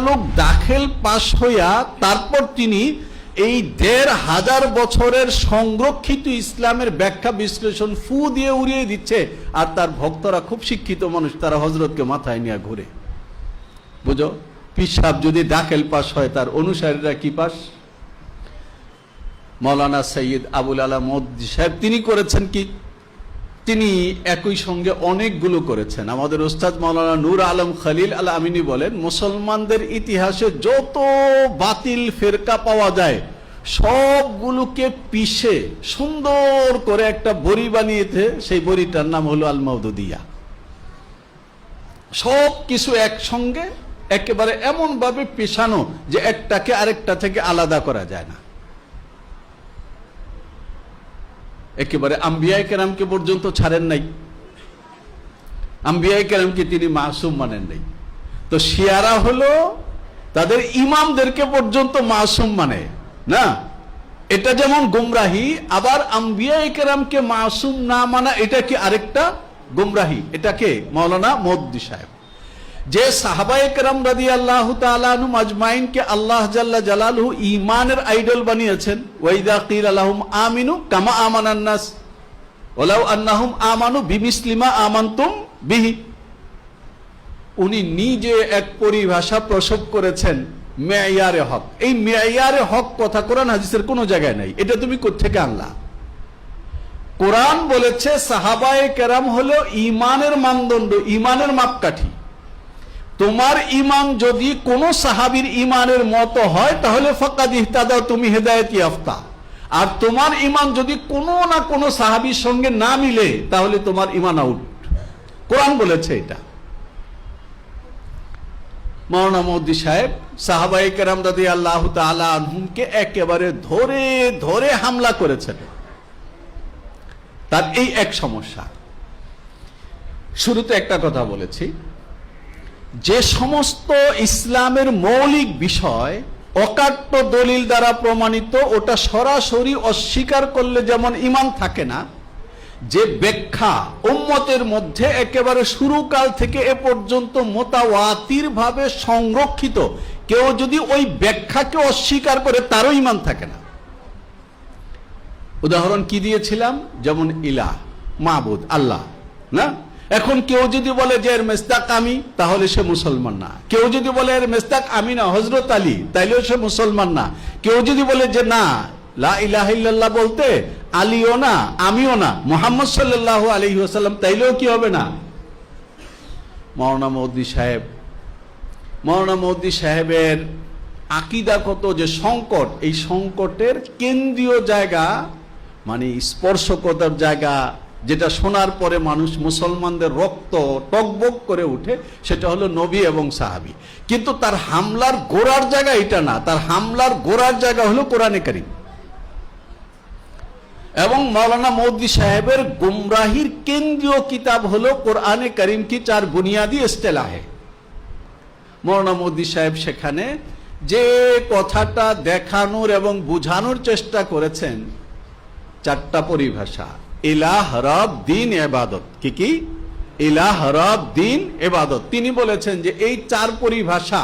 লোক দাখিল পাশ হইয়া তারপর তিনি এই ১৫০০ বছরের সংরক্ষিত ইসলামের ব্যাখ্যা বিশ্লেষণ ফু দিয়ে উড়িয়ে দিচ্ছে, আর তার ভক্তরা খুব শিক্ষিত মানুষ, তারা হযরতকে মাথায় নিয়ে ঘুরে। বুঝো, পীর সাহেব যদি দাখিল পাশ হয়, তার অনুসারীরা কি পাস? মৌলানা সৈয়দ আবুল আলা মওদুদী সাহেব তিনি করেছেন কি? তিনি একই সঙ্গে অনেকগুলো করেছেন। আমাদের ওস্তাদ মৌলানা নূর আলম খলিল আল আমিনী বলেন, মুসলমানদের ইতিহাসে যত বাতিল ফেরকা পাওয়া যায় সবগুলোকে পিষে সুন্দর করে একটা বড়ি বানিয়েছে, সেই বড়িটার নাম হলো আল মওদুদিয়া। সব কিছু একসঙ্গে একেবারে এমন ভাবে পেশানো যে একটাকে আরেকটা থেকে আলাদা করা যায় না। একেবারে আম্বিয়ায়ে কেরামকে পর্যন্ত ছাড়েন নাই, আম্বিয়ায়ে কেরামকে তিনি মাসুম মানেন নাই। তো শিয়ারা হলো তাদের ইমামদেরকে পর্যন্ত মাসুম মানে না, এটা যেমন গুমরাহি, আবার আম্বিয়ায়ে কেরামকে মাসুম না মানা এটা কি আরেকটা গুমরাহি। এটাকে মাওলানা মওদুদী সাহেব, যে সাহাবায়ে কেরাম রাদিয়াল্লাহু তাআলা আনহুম আজমাইনকে আল্লাহ জাল্লা জালালুহু ঈমানের আইডল বানিয়েছেন, ওয়াইদা কিলা লাহুম আমিনু কামা আমানান নাস ওয়ালাউ আন্নাহুম আমানু বিমিসলি মা আমানতুম বিহি। উনি নিজে এক পরিভাষা প্রসব করেছেন, মেয়ারে হক। এই মেয়ারে হক কথা কোরআন হাদিসের কোনো জায়গায় নাই, এটা তুমি কোত্থেকে আনলা? কোরআন বলেছে সাহাবায়ে কেরাম হলো ঈমানের মানদণ্ড, ঈমানের মাপকাঠি। তোমার ঈমান যদি কোন সাহাবীর ঈমানের মতো হয় তাহলে ফাকাদ ইহতাদা, তুমি হেদায়েত ইয়াফতা। আর তোমার ঈমান যদি কোনো না কোনো সাহাবীর সঙ্গে না মিলে তাহলে তোমার ঈমান আউট। কোরআন বলেছে এটা। মাওলানা মওদুদী সাহেব সাহাবায়ে কেরাম রাদিয়াল্লাহু তাআলা আনহুমকে একেবারে ধরে ধরে হামলা করেছেন। তার এই এক সমস্যা। শুরুতে একটা কথা বলেছি, যে সমস্ত ইসলামের মৌলিক বিষয় অকাট্য দলিল দ্বারা প্রমাণিত, ওটা সরাসরি অস্বীকার করলে যেমন ঈমান থাকে না, যে ব্যাখ্যা উম্মতের মধ্যে একেবারে শুরুকাল থেকে এ পর্যন্ত মুতাওয়াতির ভাবে সংরক্ষিত, কেউ যদি ওই ব্যাখ্যাকে অস্বীকার করে তারও ঈমান থাকে না। উদাহরণ কি দিয়েছিলাম? যেমন ইলাহ, মাবুদ, আল্লাহ না। এখন কেউ যদি বলে যে এর মেস্তাক আমি, তাহলে সে মুসলমান না। কেউ যদি বলে এর মেস্তাক আমি না, হযরত আলী, তাইলেও সে মুসলমান না। কেউ যদি বলে যে না, লা ইলাহা ইল্লাল্লাহ বলতে আলীও না, আমিও না, মুহাম্মদ সাল্লাল্লাহু আলাইহি ওয়াসাল্লাম, তাইলেও কি হবে না? মাওলানা মওদুদী সাহেবের আকীদাগত যে সংকট, এই সংকটের কেন্দ্রীয় জায়গা মানে স্পর্শকতার জায়গা, যেটা শোনার পরে মানুষ মুসলমানদের রক্ত টকবক করে উঠে, সেটা হলো নবী এবং সাহাবী। কিন্তু তার হামলার গোড়ার জায়গা এটা না, তার হামলার গোড়ার জায়গা হলো কোরআনে কারীম। এবং মাওলানা মওদুদী সাহেবের গুমরাহির কেন্দ্রীয় কিতাব হলো কোরআনে কারীম কি চার বুনিয়াদি ইস্তেলাহে। মাওলানা মওদুদী সাহেব সেখানে যে কথাটা দেখানোর এবং বুঝানোর চেষ্টা করেছেন, চারটা পরিভাষা। ইলাহ, রব, দ্বীন, ইবাদত। কি ইলাহ, রব, দ্বীন, ইবাদত। তিনি বলেছেন যে এই চার পরিভাষা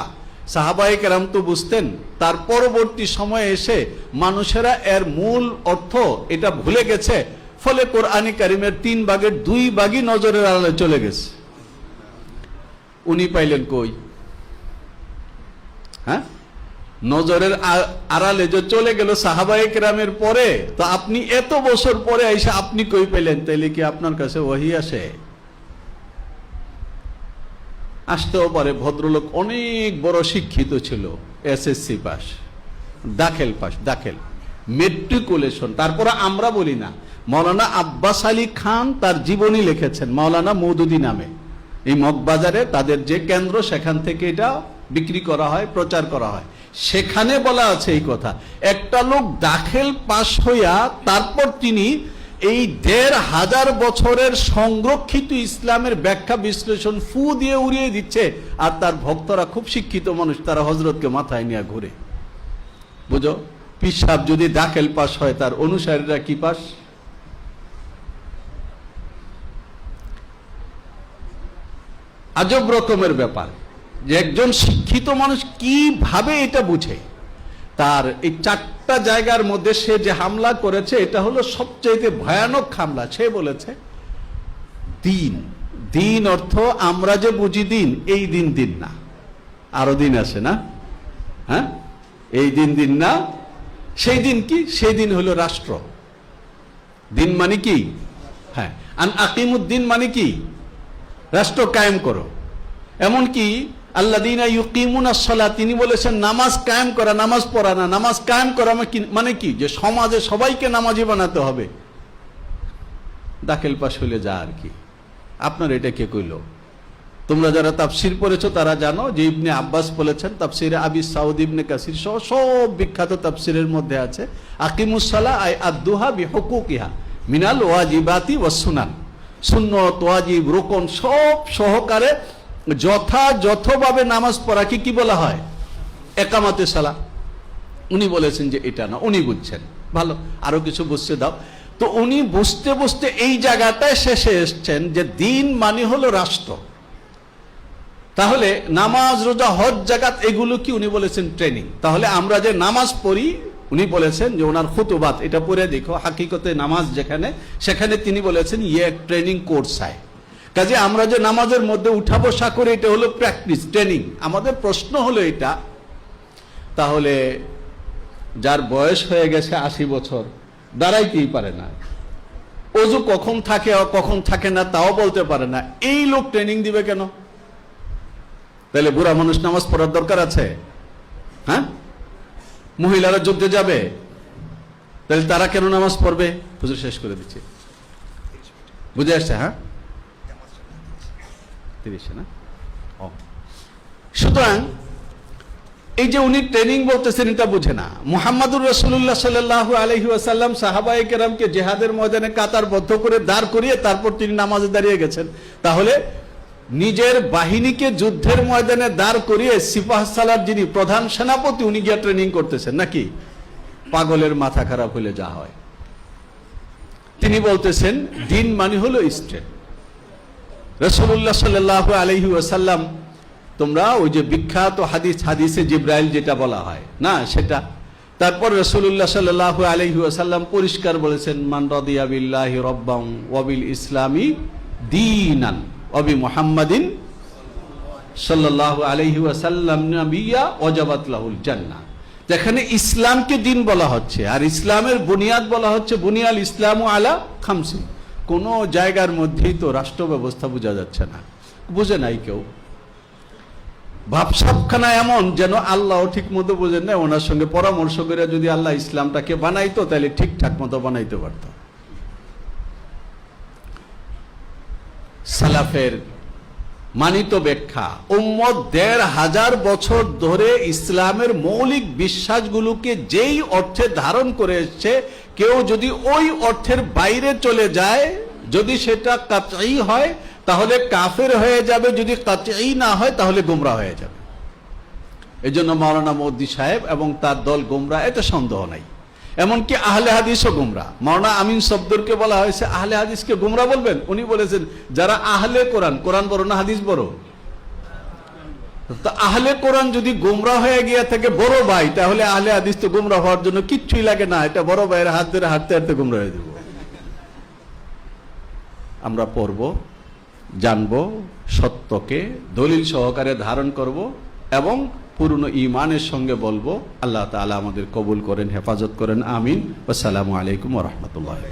সাহাবায়ে কেরাম তো বুঝতেন, তার পরবর্তী সময়ে এসে মানুষেরা এর মূল অর্থ এটা ভুলে গেছে, ফলে কোরআনে কারীমের 3 ভাগের 2 ভাগই নজরের আড়ালে চলে গেছে। উনি পাইলেন কই? হ্যাঁ, নজরের আড়ালে যে চলে গেল সাহাবায়ে কেরামের পরে, তো আপনি এত বছর পরে এসে আপনি কই পেলেন? তাইলে কি আপনার কাছে ওহী আসে? আসতেও পারে। ভদ্রলোক অনেক বড় শিক্ষিত ছিল, এসএসসি পাস, দাখিল পাস, দাখিল, মেট্রিকুলেশন। তারপরে আমরা বলি না, মাওলানা আব্বাস আলী খান তার জীবনী লিখেছেন মাওলানা মওদুদী নামে। এই মগবাজারে তাদের যে কেন্দ্র, সেখান থেকে এটা বিক্রি করা হয়, প্রচার করা হয়। সেখানে বলা আছে এই কথা, একটা লোক দাখিল পাস হইয়া তারপর তিনি এই ১৫০০ বছরের সংরক্ষিত ইসলামের ব্যাখ্যা বিশ্লেষণ ফু দিয়ে উড়িয়ে দিচ্ছে, আর তার ভক্তরা খুব শিক্ষিত মানুষ, তারা হযরতকে মাথায় নিয়ে ঘুরে। বুঝো, পীর সাহেব যদি দাখিল পাস হয়, তার অনুসারীরা কি পাস? আজব রকমের ব্যাপার। যে একজন শিক্ষিত মানুষ কিভাবে এটা বুঝে। তার এই 4টা জায়গার মধ্যে সে যে হামলা করেছে এটা হলো সবচেয়ে ভয়ানক হামলা। সে বলেছে দিন, দিন অর্থ আমরা যে বুঝি দিন, এই দিন দিন না, আরো দিন আছে না, হ্যাঁ, এই দিন দিন না, সেই দিন কি, সেই দিন হলো রাষ্ট্র। দিন মানে কি, হ্যাঁ, আন আকিমুদ্দিন মানে কি, রাষ্ট্র কায়েম করো। এমনকি আল্লাযীনা ইউকিমুনাস সালাত, তিনি বলেছেন নামাজ কায়েম করা, নামাজ পড়া না, নামাজ কায়েম করা মানে কি, যে সমাজে সবাইকে নামাজি বানাতে হবে। দাখিল পাশ হইলে যা আর কি। আপনার এটা কে কইল? তোমরা যারা তাফসীর পড়েছো তারা জানো যে ইবনে আব্বাস বলেছেন, তাফসীরে আবি সাউদ, ইবনে কাসির সহ সব বিখ্যাত তাফসীরের মধ্যে আছে আকিমুস সালাহ আই আদুহা বিহুকুকিহা মিনাল ওয়াজিবাতি ওয়াস সুনান। সুন্নত, ওয়াজিব, রুকন সব সহকারে যথাযথভাবে নামাজ পড়াকে কি বলা হয়? একামাতে সালাহ। উনি বলেছেন যে এটা না, উনি বুঝছেন ভালো, আরো কিছু বুঝতে দাও। তো উনি বুঝতে বুঝতে এই জায়গাটায় শেষে এসছেন যে দিন মানে হলো রাষ্ট্র। তাহলে নামাজ, রোজা, হজ, যাকাত এগুলো কি? উনি বলেছেন ট্রেনিং। তাহলে আমরা যে নামাজ পড়ি, উনি বলেছেন যে ওনার খুতুবাত এটা পড়ে দেখো, হাকিকতে নামাজ যেখানে, সেখানে তিনি বলেছেন ইয়ে এক ট্রেনিং কোর্স হয়। কাজে আমরা যে নামাজের মধ্যে উঠা বসা করি এটা হলো প্র্যাকটিস, ট্রেনিং। আমাদের প্রশ্ন হলো এটা, তাহলে যার বয়স হয়ে গেছে 80 বছর, দাঁড়াইতেই পারে না, ওযু কখন থাকে কখন থাকে না তাও বলতে পারে না, এই লোক ট্রেনিং দিবে কেন? তাহলে বুড়া মানুষ নামাজ পড়ার দরকার আছে? হ্যাঁ, মহিলারা যুদ্ধে যাবে, তাহলে তারা কেন নামাজ পড়বে? হুজুর শেষ করে দিচ্ছে, বুঝে আসছে? হ্যাঁ, 30 না। সুতরাং এই যে উনি ট্রেনিং বলতেছেন এটা বুঝে না। মুহাম্মাদুর রাসূলুল্লাহ সাল্লাল্লাহু আলাইহি ওয়াসাল্লাম সাহাবায়ে কেরামকে জিহাদের ময়দানে কাতারবদ্ধ করে দাঁড় করিয়ে তারপর তিনি নামাজে দাঁড়িয়ে গেছেন। তাহলে নিজের বাহিনীকে যুদ্ধের ময়দানে দাঁড় করিয়ে সিপাহ সালার যিনি প্রধান সেনাপতি, উনি গিয়ে ট্রেনিং করতেছেন নাকি? পাগলের মাথা খারাপ হলে যা হয়। তিনি বলতেছেন দিন মানে হলো স্টেট। রাসূলুল্লাহ সাল্লাল্লাহু আলাইহি ওয়াসাল্লাম, তোমরা ওই যে বিখ্যাত হাদিসে জিবরাইল যেটা বলা হয় না, সেটা। তারপর রাসূলুল্লাহ সাল্লাল্লাহু আলাইহি ওয়াসাল্লাম পরিষ্কার বলেছেন মান রাদিয়া বিল্লাহি রাব্বান ওয়া বিল ইসলামি দীনান ওয়া বি মুহাম্মাদিন সাল্লাল্লাহু আলাইহি ওয়াসাল্লাম নাবিয়্যা ওয়াজাবাত লাহুল জান্নাহ। যেখানে ইসলামকে দিন বলা হচ্ছে আর ইসলামের বুনিয়াদ বলা হচ্ছে বুনিয়াল ইসলামু আলা খামসিন। কোন জায়গার মধ্যেই তো রাষ্ট্র ব্যবস্থা বোঝা যাচ্ছে না, বুঝে নাই কেউ। ভাবসাবখানা এমন যেন আল্লাহ ঠিক মতো বোঝেন না। ওনার সঙ্গে পরামর্শ করে যদি আল্লাহ ইসলামটাকে বানাইতো তাহলে ঠিকঠাক মতো বানাইতে পারত। সালাফের মানিত ব্যাখ্যা, উম্মত ১৫০০ বছর ধরে ইসলামের মৌলিক বিশ্বাসগুলোকে যেই অর্থে ধারণ করে এসছে, কেউ যদি ওই অর্থের বাইরে চলে যায়, যদি সেটা কাতঈ হয় তাহলে কাফের হয়ে যাবে, যদি কাতঈ না হয় তাহলে গোমরাহ হয়ে যাবে। এই জন্য মাওলানা মওদুদী সাহেব এবং তার দল গোমরাহ, এতে সন্দেহ নাই। এমনকি আহলে হাদিসও গোমরাহ। মাওলানা আমিন সফদরকে বলা হয়েছে আহলে হাদিসকে গোমরাহ বলবেন? উনি বলেছেন যারা আহলে কোরআন, কোরআন বড় না হাদিস বড়? তো আহলে কোরআন যদি গোমরাহ হয়ে গিয়ে থাকে বড় ভাই, তাহলে আহলে হাদিস তো গোমরাহ হওয়ার জন্য কিচ্ছুই লাগে না, এটা বড় ভাইয়ের হাত ধরে হাঁটতে হাঁটতে গোমরাহ হয়ে যাব। আমরা পড়ব, জানবো, সত্যকে দলিল সহকারে ধারণ করব এবং পূর্ণ ঈমানের সঙ্গে বলবো। আল্লাহ তাআলা আমাদের কবুল করেন, হেফাজত করেন, আমিন। আসসালামু আলাইকুম ওয়া রাহমাতুল্লাহি।